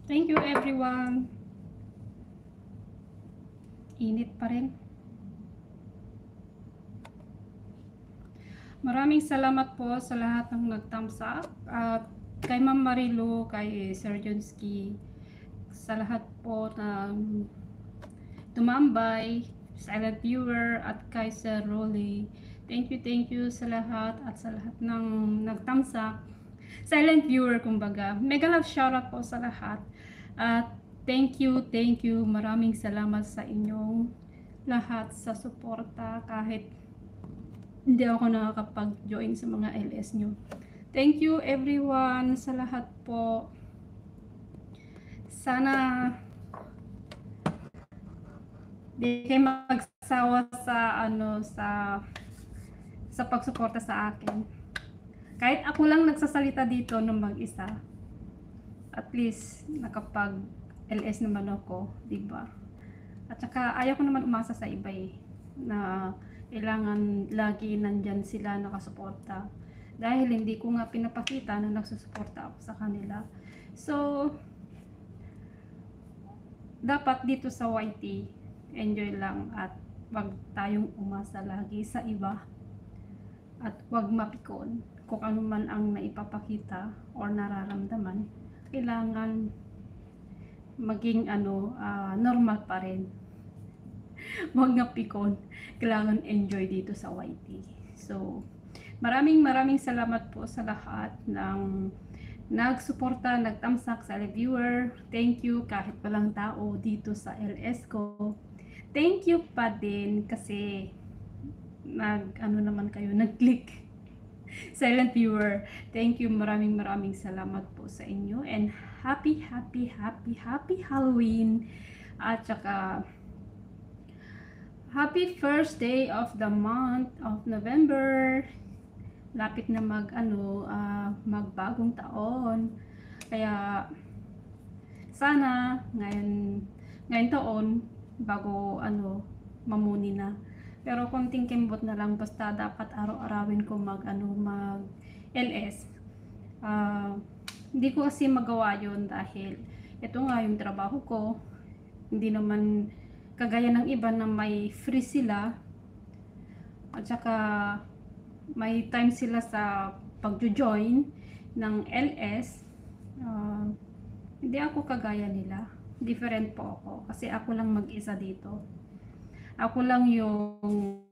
Thank you everyone. Init pa rin. Maraming salamat po sa lahat ng nag-thumbs up. At kay Ma'am Marilu, kay Sir Jonski, sa lahat po ng tumambay, silent viewer, at kay Sir Rolly. Thank you sa lahat at sa lahat ng nag-thumbs up. Silent viewer kumbaga. Mega love shoutout po sa lahat. At thank you. Maraming salamat sa inyong lahat sa suporta kahit hindi ako nakakapag-join sa mga LS nyo. Thank you everyone sa lahat po. Sana di kayo magsawa sa pagsuporta sa akin. Kahit ako lang nagsasalita dito ng mag-isa, at least nakapag LS naman ako, di ba? At saka ayaw ko naman umasa sa iba na kailangan lagi nandyan sila nakasuporta. Dahil hindi ko nga pinapakita na nagsusuporta ako sa kanila. So, dapat dito sa YT, enjoy lang at wag tayong umasa lagi sa iba. At wag mapikon kung ano man ang naipapakita or nararamdaman. Kailangan maging normal pa rin. Huwag nga pikon. Kailangan enjoy dito sa YT. So, maraming salamat po sa lahat ng nagsuporta, nagtamsak sa viewer. Thank you kahit walang tao dito sa LS ko. Thank you pa din kasi nag-click. Silent viewer. Thank you. Maraming salamat po sa inyo and happy Halloween. At saka happy first day of the month of November. Lapit na magbagong taon. Kaya sana ngayon taon bago mamuni na. Pero konting kimbot na lang, basta dapat araw-arawin ko mag LS. Hindi ko kasi magawa yon dahil ito nga yung trabaho ko. Hindi naman kagaya ng iba na may free sila at saka may time sila sa pagjo-join ng LS. Hindi ako kagaya nila. Different po ako kasi ako lang mag-isa dito. Ako lang yung